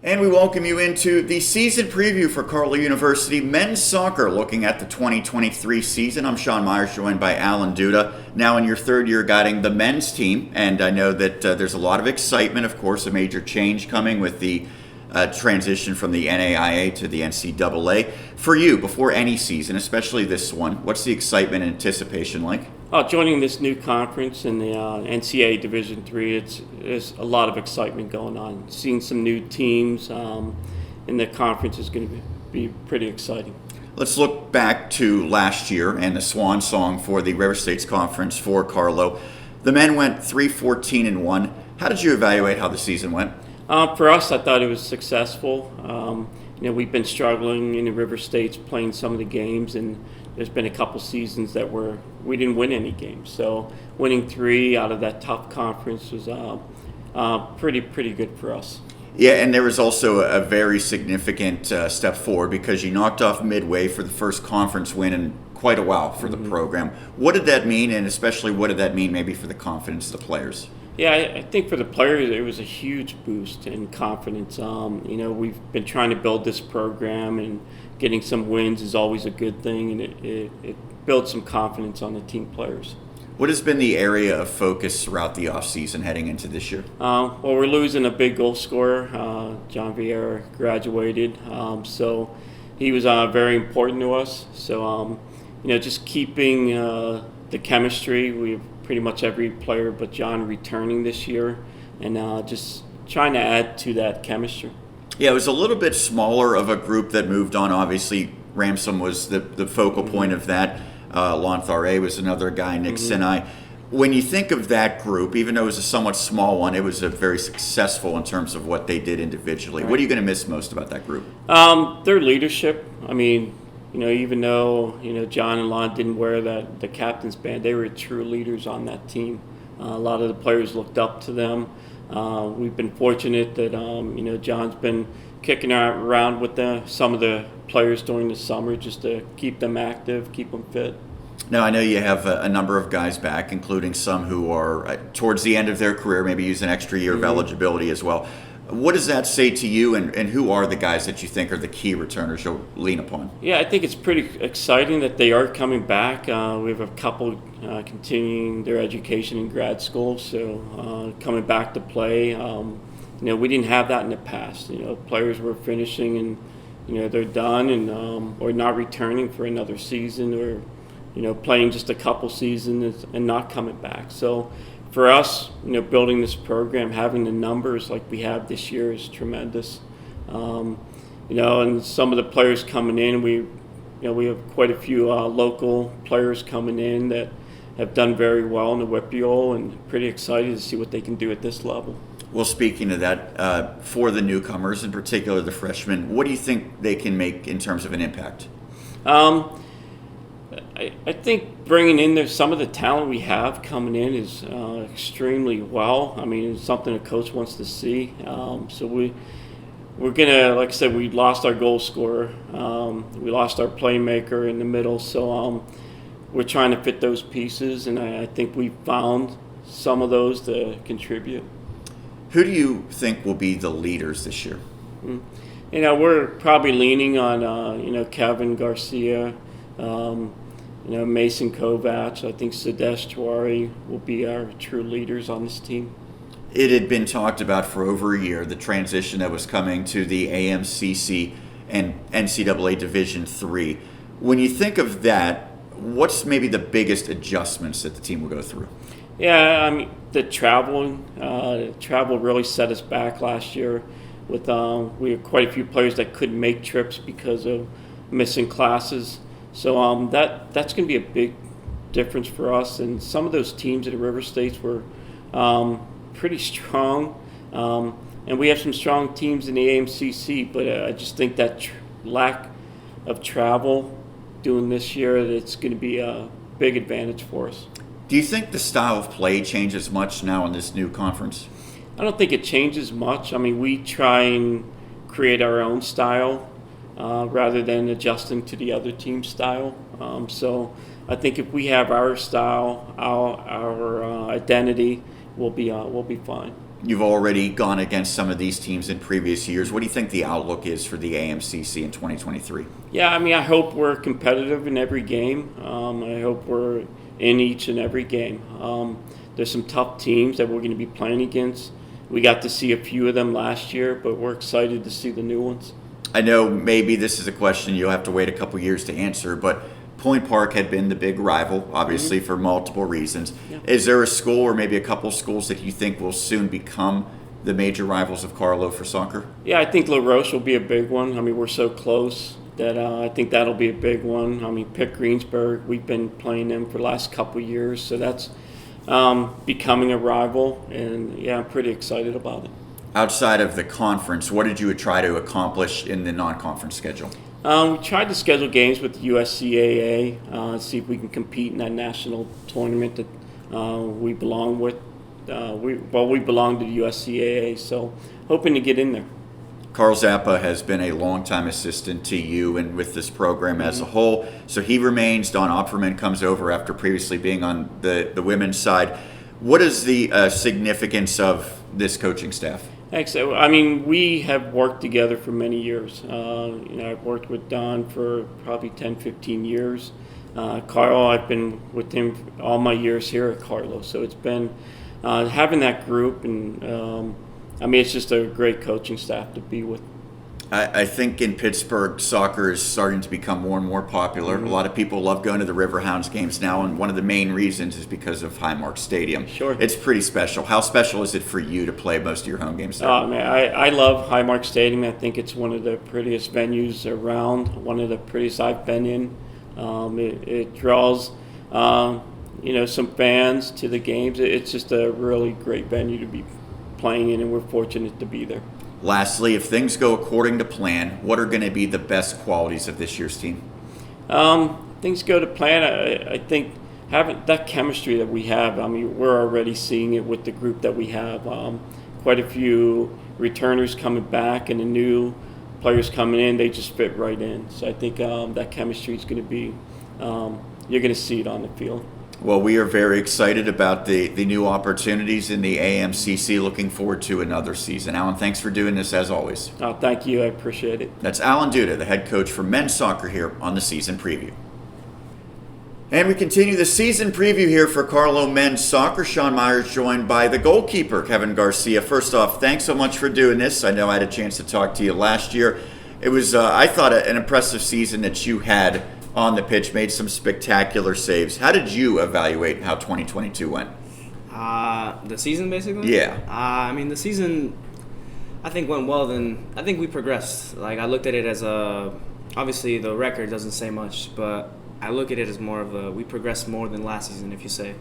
And we welcome you into the season preview for Carlow University men's soccer, looking at the 2023 season. I'm Sean Meyers, joined by Allen Duda, now in your third year guiding the men's team. And I know that there's a lot of excitement, of course, a major change coming with the transition from the NAIA to the NCAA. For you, before any season, especially this one, what's the excitement and anticipation like? Joining this new conference in the NCAA Division III, there's a lot of excitement going on. Seeing some new teams in the conference is going to be pretty exciting. Let's look back to last year and the swan song for the River States Conference for Carlow. The men went 3-14-1. How did you evaluate how the season went? For us, I thought it was successful. We've been struggling in the River States playing some of the games, and there's been a couple seasons that we didn't win any games. So winning 3 out of that tough conference was pretty good for us. Yeah, and there was also a very significant step forward because you knocked off Midway for the first conference win in quite a while for the program. What did that mean, and especially what did that mean maybe for the confidence of the players? Yeah, I think for the players, it was a huge boost in confidence. We've been trying to build this program, and getting some wins is always a good thing, and it builds some confidence on the team players. What has been the area of focus throughout the offseason heading into this year? We're losing a big goal scorer. John Vieira graduated, so he was very important to us. So, just keeping the chemistry. We have pretty much every player but John returning this year, and just trying to add to that chemistry. Yeah, it was a little bit smaller of a group that moved on. Obviously, Ramsum was the focal point of that. Lonthare was another guy, Nick Sinai. When you think of that group, even though it was a somewhat small one, it was a very successful in terms of what they did individually. Right. What are you going to miss most about that group? Their leadership. I mean, even though John and Lon didn't wear the captain's band, they were true leaders on that team. A lot of the players looked up to them. We've been fortunate that John's been kicking around with some of the players during the summer just to keep them active, keep them fit. Now, I know you have a number of guys back, including some who are towards the end of their career, maybe use an extra year of eligibility as well. What does that say to you, and who are the guys that you think are the key returners you'll lean upon? Yeah, I think it's pretty exciting that they are coming back. We have a couple continuing their education in grad school, so coming back to play. We didn't have that in the past. Players were finishing and they're done and or not returning for another season, or playing just a couple seasons and not coming back. So for us, building this program, having the numbers like we have this year is tremendous. And some of the players coming in, we have quite a few local players coming in that have done very well in the WPIAL, and pretty excited to see what they can do at this level. Well, speaking of that, for the newcomers, in particular the freshmen, what do you think they can make in terms of an impact? I think bringing in some of the talent we have coming in is extremely well. I mean, it's something a coach wants to see. So we're gonna, like I said, we lost our goal scorer. We lost our playmaker in the middle. So we're trying to fit those pieces, and I think we found some of those to contribute. Who do you think will be the leaders this year? We're probably leaning on Kevin Garcia. Mason Kovach. I think Sidesh Tiwari will be our true leaders on this team. It had been talked about for over a year, the transition that was coming to the AMCC and NCAA Division III. When you think of that, what's maybe the biggest adjustments that the team will go through? Yeah, I mean, the travel really set us back last year. With we had quite a few players that couldn't make trips because of missing classes. So that's going to be a big difference for us. And some of those teams at the River States were pretty strong. And we have some strong teams in the AMCC, but I just think that lack of travel doing this year, it's going to be a big advantage for us. Do you think the style of play changes much now in this new conference? I don't think it changes much. I mean, we try and create our own style. Rather than adjusting to the other team's style. So I think if we have our style, our identity, we'll be fine. You've already gone against some of these teams in previous years. What do you think the outlook is for the AMCC in 2023? Yeah, I mean, I hope we're competitive in every game. I hope we're in each and every game. There's some tough teams that we're going to be playing against. We got to see a few of them last year, but we're excited to see the new ones. I know maybe this is a question you'll have to wait a couple years to answer, but Point Park had been the big rival, obviously, for multiple reasons. Yeah. Is there a school or maybe a couple schools that you think will soon become the major rivals of Carlow for soccer? Yeah, I think La Roche will be a big one. I mean, we're so close that I think that'll be a big one. I mean, Pitt Greensburg, we've been playing them for the last couple of years, so that's becoming a rival, and yeah, I'm pretty excited about it. Outside of the conference, what did you try to accomplish in the non-conference schedule? We tried to schedule games with the USCAA, see if we can compete in that national tournament that we belong with. We belong to the USCAA, so hoping to get in there. Carl Zappa has been a longtime assistant to you and with this program as a whole, so he remains. Don Opferman comes over after previously being on the women's side. What is the significance of this coaching staff? Thanks. I mean, we have worked together for many years. I've worked with Don for probably 10, 15 years. Carl, I've been with him all my years here at Carlow. So it's been having that group, and I mean, it's just a great coaching staff to be with. I think in Pittsburgh, soccer is starting to become more and more popular. A lot of people love going to the Riverhounds games now, and one of the main reasons is because of Highmark Stadium. Sure. It's pretty special. How special is it for you to play most of your home games there? Oh, man, I love Highmark Stadium. I think it's one of the prettiest venues around, one of the prettiest I've been in. It draws, some fans to the games. It's just a really great venue to be playing in, and we're fortunate to be there. Lastly, if things go according to plan, what are going to be the best qualities of this year's team? Things go to plan. I think having that chemistry that we have, I mean, we're already seeing it with the group that we have. Quite a few returners coming back and the new players coming in, they just fit right in. So I think that chemistry is going to be, you're going to see it on the field. Well, we are very excited about the new opportunities in the AMCC. Looking forward to another season. Alan, thanks for doing this as always. Oh, thank you. I appreciate it. That's Allen Duda, the head coach for men's soccer here on the season preview. And we continue the season preview here for Carlow men's soccer. Sean Meyers joined by the goalkeeper, Kevin Garcia. First off, thanks so much for doing this. I know I had a chance to talk to you last year. It was, I thought, an impressive season that you had on the pitch, made some spectacular saves. How did you evaluate how 2022 went? The season, basically? Yeah. I mean, the season, I think, went well. Then I think we progressed. Like, I looked at it as obviously the record doesn't say much, but I look at it as more of we progressed more than last season, if you say.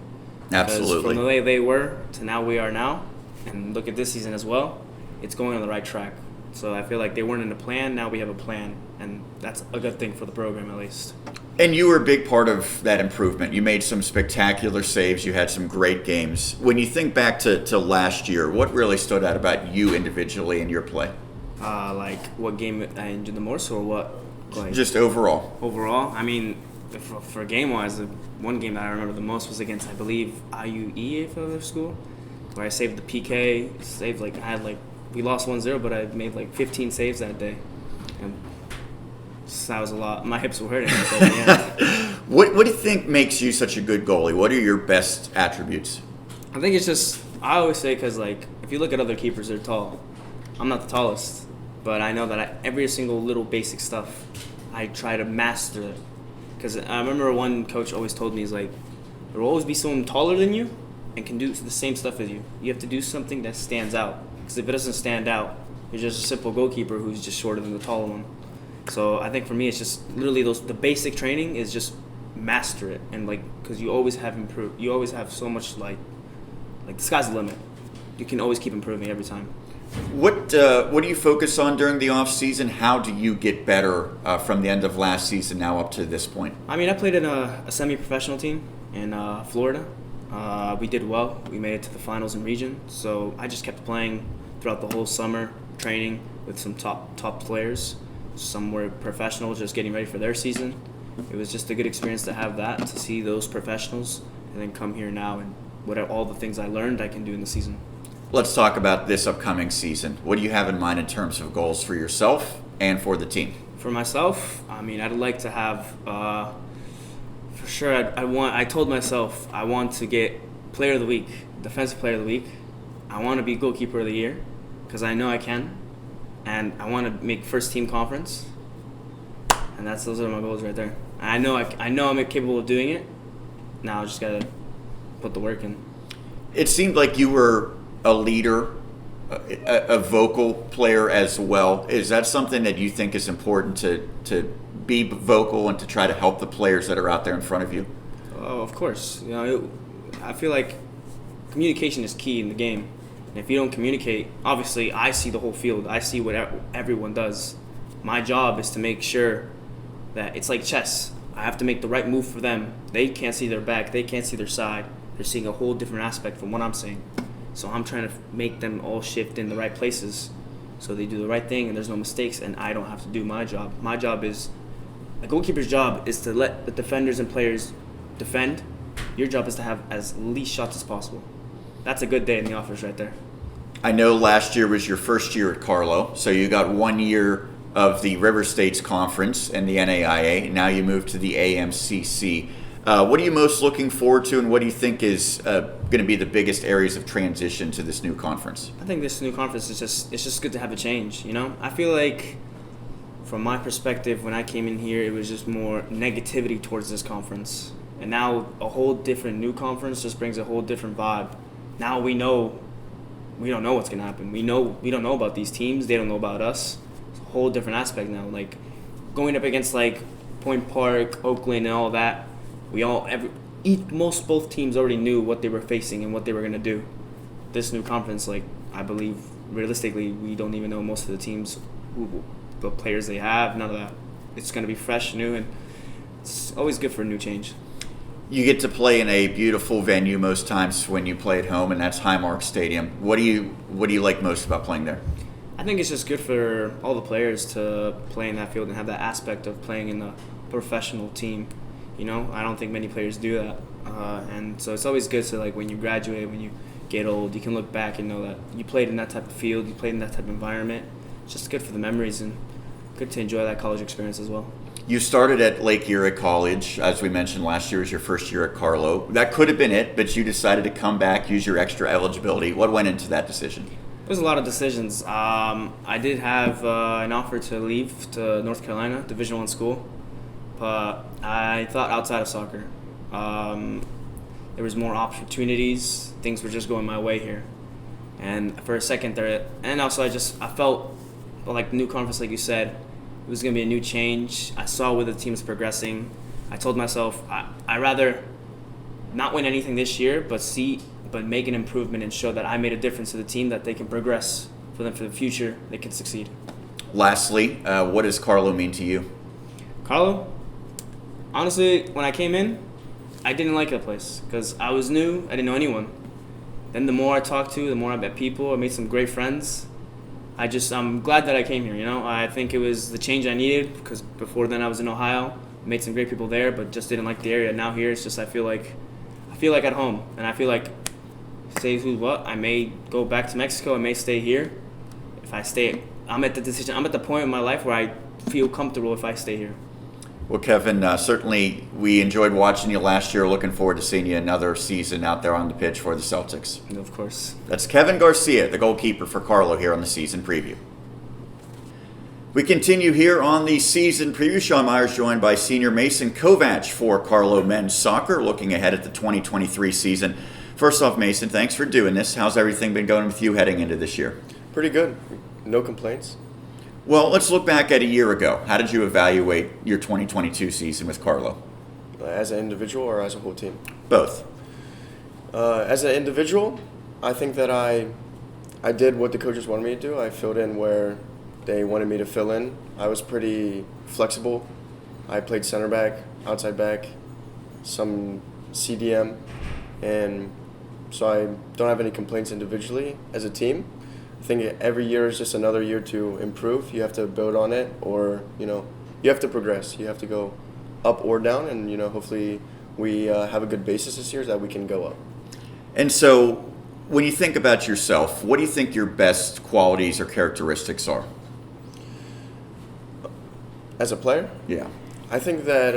Absolutely. Because from the way they were to now we are now, and look at this season as well, it's going on the right track. So I feel like they weren't in a plan, now we have a plan, and that's a good thing for the program at least. And you were a big part of that improvement. You made some spectacular saves, you had some great games. When you think back to last year, what really stood out about you individually in your play? Like what game I enjoyed the most, or what? Like, just overall. Overall, I mean, for game-wise, the one game that I remember the most was against, I believe, IUE for their school, where I saved the PK, we lost 1-0, but I made like 15 saves that day. And that was a lot. My hips were hurting. Yeah. What do you think makes you such a good goalie? What are your best attributes? I think it's just, I always say, because like, if you look at other keepers, they're tall. I'm not the tallest, but I know that every single little basic stuff, I try to master it. Because I remember one coach always told me, he's like, there will always be someone taller than you and can do the same stuff as you. You have to do something that stands out. Because if it doesn't stand out, you're just a simple goalkeeper who's just shorter than the taller one. So I think for me, it's just literally the basic training is just master it, and like, because you always have improved. You always have so much like the sky's the limit. You can always keep improving every time. What do you focus on during the off season? How do you get better from the end of last season now up to this point? I mean, I played in a semi-professional team in Florida. We did well. We made it to the finals in region. So I just kept playing throughout the whole summer, training with some top players. Some were professional, just getting ready for their season. It was just a good experience to have that, to see those professionals, and then come here now and all the things I learned I can do in the season. Let's talk about this upcoming season. What do you have in mind in terms of goals for yourself and for the team? For myself, I mean, I'd like to have, for sure, I told myself I want to get Player of the Week, Defensive Player of the Week. I want to be Goalkeeper of the Year because I know I can, and I want to make first team conference, and those are my goals right there. I know I'm capable of doing it. Now I just gotta put the work in. It seemed like you were a leader, a vocal player as well. Is that something that you think is important to be vocal and to try to help the players that are out there in front of you? Oh, of course. I feel like communication is key in the game. And if you don't communicate, obviously I see the whole field. I see what everyone does. My job is to make sure that it's like chess. I have to make the right move for them. They can't see their back. They can't see their side. They're seeing a whole different aspect from what I'm seeing. So I'm trying to make them all shift in the right places so they do the right thing and there's no mistakes and I don't have to do my job. My job is, a goalkeeper's job is to let the defenders and players defend. Your job is to have as least shots as possible. That's a good day in the office right there. I know last year was your first year at Carlow, so you got 1 year of the River States Conference and the NAIA. Now you move to the AMCC. What are you most looking forward to, and what do you think is going to be the biggest areas of transition to this new conference? I think this new conference is just good to have a change. I feel like, from my perspective, when I came in here, it was just more negativity towards this conference, and now a whole different new conference just brings a whole different vibe. Now we don't know what's going to happen. We don't know about these teams. They don't know about us. It's a whole different aspect now. Like going up against like Point Park, Oakland, and all that. Both teams already knew what they were facing and what they were going to do. This new conference, I believe, realistically, we don't even know most of the teams, the players they have, none of that. It's going to be fresh, new, and it's always good for a new change. You get to play in a beautiful venue most times when you play at home, and that's Highmark Stadium. What do you like most about playing there? I think it's just good for all the players to play in that field and have that aspect of playing in a professional team. I don't think many players do that. And so it's always good to, when you graduate, when you get old, you can look back and know that you played in that type of field, you played in that type of environment. It's just good for the memories and good to enjoy that college experience as well. You started at Lake Erie College. As we mentioned, last year was your first year at Carlow. That could have been it, but you decided to come back, use your extra eligibility. What went into that decision? There's a lot of decisions. I did have an offer to leave to North Carolina, Division I school. But I thought outside of soccer. There was more opportunities. Things were just going my way here. And for a second there, and also I felt like the new conference, like you said, it was going to be a new change. I saw where the team's progressing. I told myself I'd rather not win anything this year, but make an improvement and show that I made a difference to the team, that they can progress for them for the future, they can succeed. Lastly, what does Carlow mean to you? Carlow? Honestly, when I came in, I didn't like that place because I was new. I didn't know anyone. Then the more I talked to, the more I met people. I made some great friends. I'm glad that I came here. I think it was the change I needed because before then I was in Ohio. Made some great people there, but just didn't like the area. Now here, it's just I feel like at home, and I feel like, say who's what, I may go back to Mexico. I may stay here. If I stay, I'm at the point in my life where I feel comfortable if I stay here. Well, Kevin, certainly we enjoyed watching you last year. Looking forward to seeing you another season out there on the pitch for the Celtics. Of course. That's Kevin Garcia, the goalkeeper for Carlow, here on the season preview. We continue here on the season preview. Sean Meyers joined by senior Mason Kovach for Carlow men's soccer, looking ahead at the 2023 season. First off, Mason, thanks for doing this. How's everything been going with you heading into this year? Pretty good. No complaints. Well, let's look back at a year ago. How did you evaluate your 2022 season with Carlow? As an individual or as a whole team? Both. As an individual, I think that I did what the coaches wanted me to do. I filled in where they wanted me to fill in. I was pretty flexible. I played center back, outside back, some CDM, and so I don't have any complaints individually as a team. I think every year is just another year to improve. You have to build on it, or you have to progress. You have to go up or down, and hopefully we have a good basis this year that we can go up. And so When you think about yourself, what do you think your best qualities or characteristics are? As a player, Yeah. I think that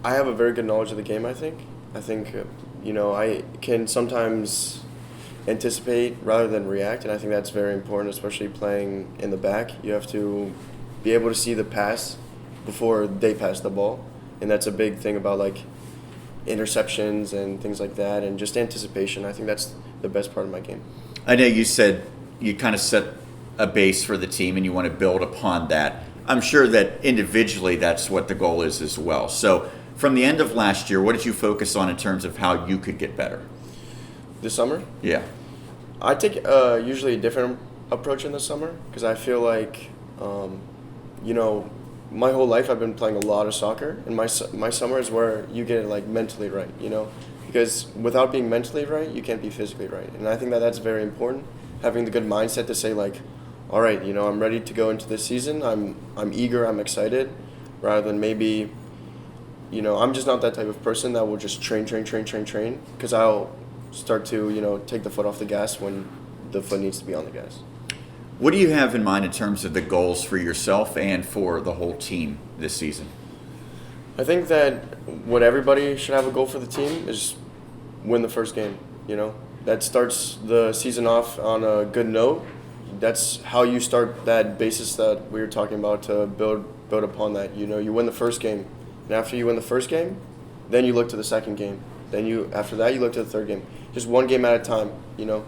I have a very good knowledge of the game. I think, I can sometimes anticipate rather than react, and I think that's very important, especially playing in the back. You have to be able to see the pass before they pass the ball, and that's a big thing about like interceptions and things like that, and just anticipation. I think that's the best part of my game. I know you said you kind of set a base for the team and you want to build upon that. I'm sure that individually that's what the goal is as well. So from the end of last year, what did you focus on in terms of how you could get better? This summer, Yeah. I take usually a different approach in the summer because I feel like, my whole life I've been playing a lot of soccer, and my summer is where you get it like mentally right, because without being mentally right, you can't be physically right, and I think that that's very important. Having the good mindset to say like, all right, I'm ready to go into this season. I'm eager. I'm excited, rather than maybe, I'm just not that type of person that will just train, because I'll start to take the foot off the gas when the foot needs to be on the gas. What do you have in mind in terms of the goals for yourself and for the whole team this season? I think that what everybody should have a goal for the team is win the first game. That starts the season off on a good note. That's how you start that basis that we were talking about to build upon that. You win the first game, and after you win the first game, then you look to the second game. Then after that you look to the third game. Just one game at a time. You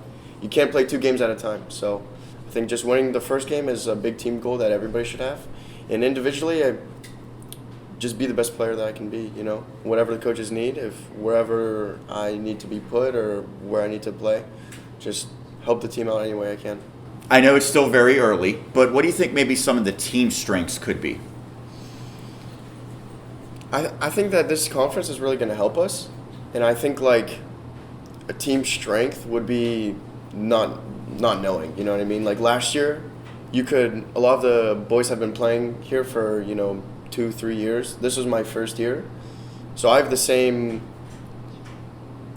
can't play 2 games at a time. So I think just winning the first game is a big team goal that everybody should have. And individually, I just be the best player that I can be, whatever the coaches need, if wherever I need to be put or where I need to play, just help the team out any way I can. I know it's still very early, but what do you think maybe some of the team strengths could be? I think that this conference is really going to help us. And I think like a team strength would be not knowing, you know what I mean? Like last year, a lot of the boys have been playing here for, 2-3 years. This was my first year. So I have the same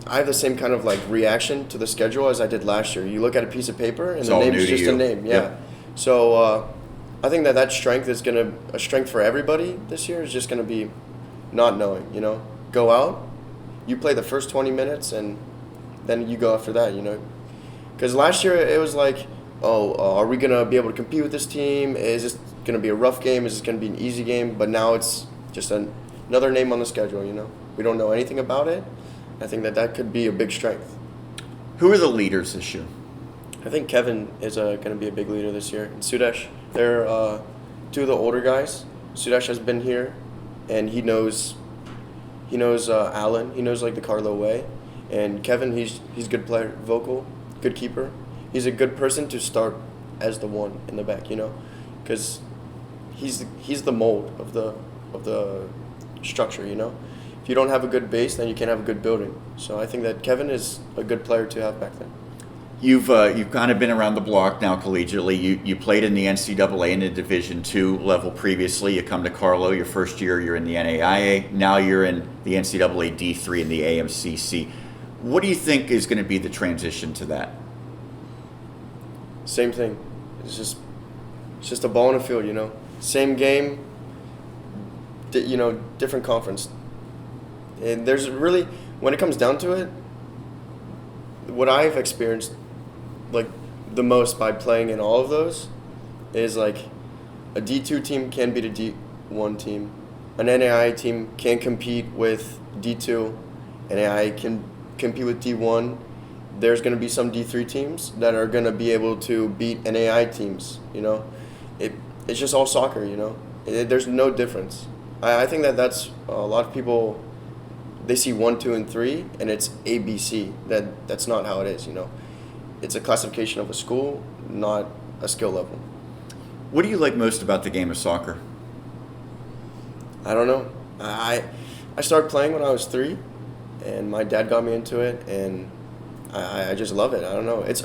kind of like reaction to the schedule as I did last year. You look at a piece of paper and the name's just a name. Yeah. Yep. So I think that strength is a strength for everybody this year is just going to be not knowing, Go out, you play the first 20 minutes and then you go after that, Because last year it was like, are we going to be able to compete with this team? Is this going to be a rough game? Is this going to be an easy game? But now it's just another name on the schedule, We don't know anything about it. I think that could be a big strength. Who are the leaders this year? I think Kevin is going to be a big leader this year. And Sidesh, they're 2 of the older guys. Sidesh has been here, and he knows Allen. He knows like the Carlow way. And Kevin, he's a good player, vocal, good keeper. He's a good person to start as the one in the back, because he's the mold of the structure, If you don't have a good base, then you can't have a good building. So I think that Kevin is a good player to have back there. You've kind of been around the block now collegiately. You played in the NCAA in the Division II level previously. You come to Carlow. Your first year, you're in the NAIA. Now you're in the NCAA D3 and the AMCC. What do you think is going to be the transition to that? Same thing. It's just a ball in a field, Same game, different conference. And there's really, when it comes down to it, what I've experienced like the most by playing in all of those is like a D2 team can beat a D1 team. An NAIA team can compete with D2. NAIA can compete with D1. There's going to be some D3 teams that are going to be able to beat NAIA teams, It's just all soccer, There's no difference. I think that's a lot of people, they see 1, 2, and 3, and it's ABC. That's not how it is, It's a classification of a school, not a skill level. What do you like most about the game of soccer? I don't know. I started playing when I was 3, and my dad got me into it, and I just love it. I don't know. It's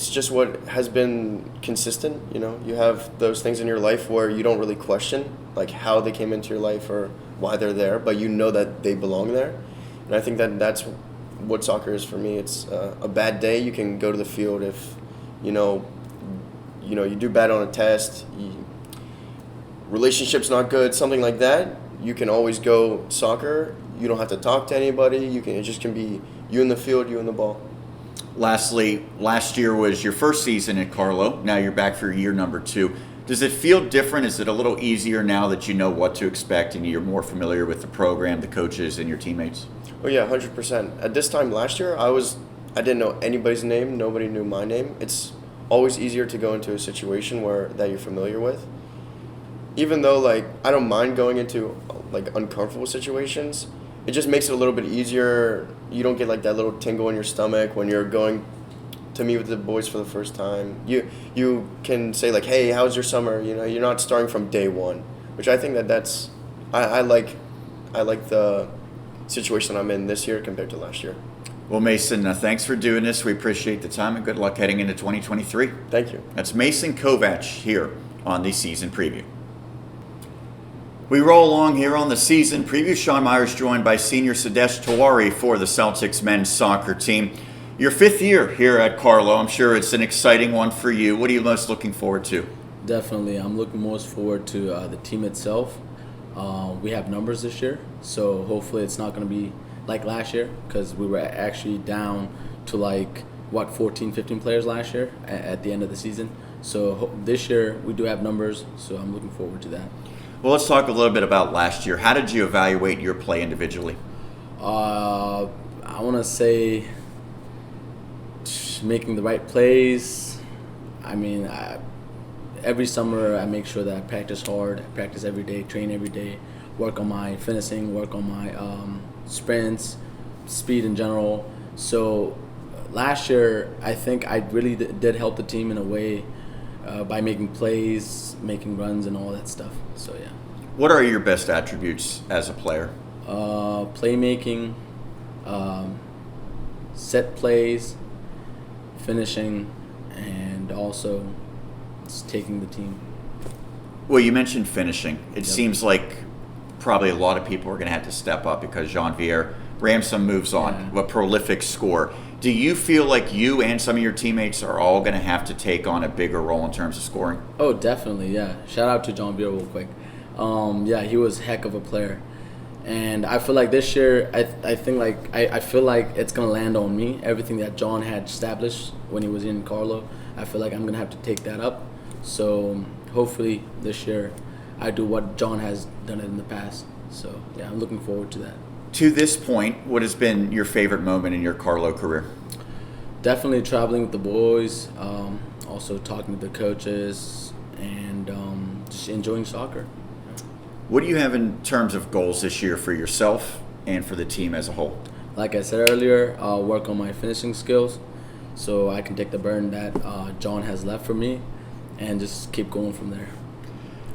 just what has been consistent, You have those things in your life where you don't really question, like how they came into your life or why they're there, but you know that they belong there. And I think that's what soccer is for me. It's a bad day. You can go to the field if, you do bad on a test, relationship's not good, something like that. You can always go soccer. You don't have to talk to anybody. It just can be you in the field, you in the ball. Lastly, last year was your first season at Carlow. Now you're back for year number 2. Does it feel different? Is it a little easier now that you know what to expect and you're more familiar with the program, the coaches, and your teammates? Oh yeah, 100%. At this time last year, I didn't know anybody's name. Nobody knew my name. It's always easier to go into a situation that you're familiar with. Even though I don't mind going into uncomfortable situations, it just makes it a little bit easier. You don't get that little tingle in your stomach when you're going to meet with the boys for the first time. You can say hey, how's your summer? You're not starting from day one, which I think that's I like the situation I'm in this year compared to last year. Well, Mason, thanks for doing this. We appreciate the time and good luck heading into 2023. Thank you. That's Mason Kovach here on the season preview. We roll along here on the season preview. Sean Meyers joined by senior Sidesh Tiwari for the Celtics men's soccer team. Your 5th year here at Carlow. I'm sure it's an exciting one for you. What are you most looking forward to? Definitely. I'm looking most forward to the team itself. We have numbers this year, so hopefully it's not going to be like last year, because we were actually down to 14, 15 players last year at the end of the season. So this year we do have numbers, so I'm looking forward to that. Well, let's talk a little bit about last year. How did you evaluate your play individually? I want to say making the right plays. I mean, every summer I make sure that I practice hard, I practice every day, train every day, work on my finishing, work on my sprints, speed in general. So last year I think I really did help the team in a way by making plays, making runs, and all that stuff. So yeah. What are your best attributes as a player? Playmaking, set plays, finishing, and also just taking the team. Well, you mentioned finishing. It Yep. seems like probably a lot of people are going to have to step up because Jean-Pierre Ramson moves on, a prolific scorer. Do you feel like you and some of your teammates are all going to have to take on a bigger role in terms of scoring? Oh, definitely, yeah. Shout out to John Beer real quick. Yeah, he was a heck of a player. And I feel like this year, I feel like it's going to land on me. Everything that John had established when he was in Carlow, I feel like I'm going to have to take that up. So hopefully this year I do what John has done in the past. So yeah, I'm looking forward to that. To this point, what has been your favorite moment in your Carlow career? Definitely traveling with the boys, also talking to the coaches, and just enjoying soccer. What do you have in terms of goals this year for yourself and for the team as a whole? Like I said earlier, I'll work on my finishing skills so I can take the burden that John has left for me and just keep going from there.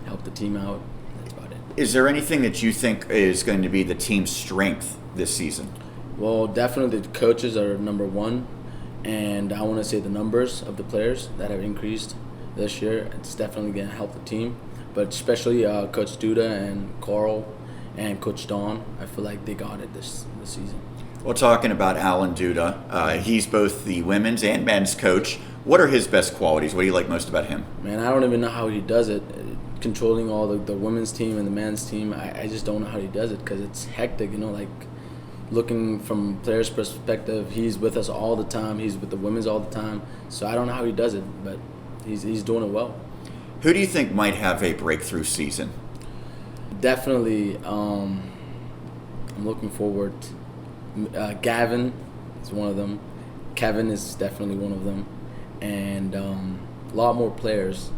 Help the team out. That's about it. Is there anything that you think is going to be the team's strength this season? Well, definitely the coaches are number one, and I want to say the numbers of the players that have increased this year. It's definitely going to help the team, but especially Coach Duda and Carl and Coach Don. I feel like they got it this season. Well, talking about Allen Duda, he's both the women's and men's coach. What are his best qualities? What do you like most about him? Man, I don't even know how he does it. Controlling all the women's team and the men's team, I just don't know how he does it because it's hectic, like looking from players' perspective, he's with us all the time. He's with the women's all the time. So I don't know how he does it, but he's doing it well. Who do you think might have a breakthrough season? Definitely, I'm looking forward. Gavin is one of them. Kevin is definitely one of them. And a lot more players.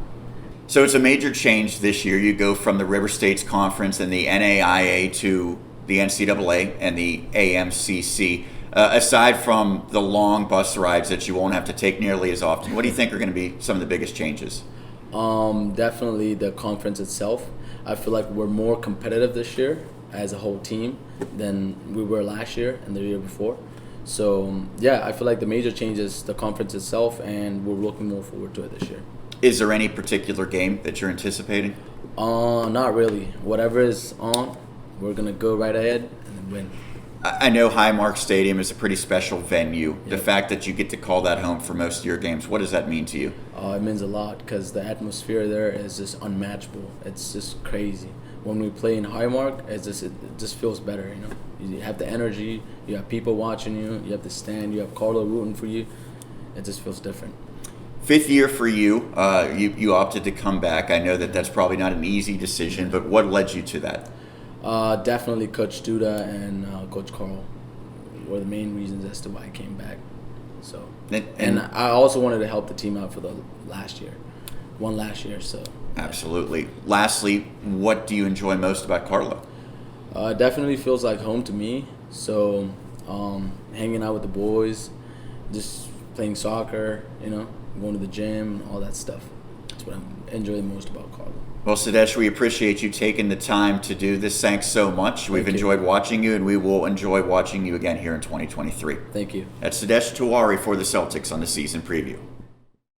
So it's a major change this year. You go from the River States Conference and the NAIA to the NCAA and the AMCC. Aside from the long bus rides that you won't have to take nearly as often, what do you think are going to be some of the biggest changes? Definitely the conference itself. I feel like we're more competitive this year as a whole team than we were last year and the year before. So, yeah, I feel like the major change is the conference itself, and we're looking more forward to it this year. Is there any particular game that you're anticipating? Not really. Whatever is on, we're going to go right ahead and then win. I know Highmark Stadium is a pretty special venue. Yeah. The fact that you get to call that home for most of your games, what does that mean to you? It means a lot because the atmosphere there is just unmatchable. It's just crazy. When we play in Highmark, it just feels better. You have the energy. You have people watching you. You have the stand. You have Carlow rooting for you. It just feels different. 5th year for you. You opted to come back. I know that that's probably not an easy decision, but what led you to that? Definitely Coach Duda and Coach Carl were the main reasons as to why I came back. So, and I also wanted to help the team out for the last year. So. Absolutely. Lastly, what do you enjoy most about Carlow? It definitely feels like home to me. So, hanging out with the boys, just playing soccer, going to the gym, all that stuff. That's what I enjoy the most about Carlow. Well, Sidesh, we appreciate you taking the time to do this. Thanks so much. We've enjoyed watching you, and we will enjoy watching you again here in 2023. Thank you. That's Sidesh Tiwari for the Celtics on the season preview.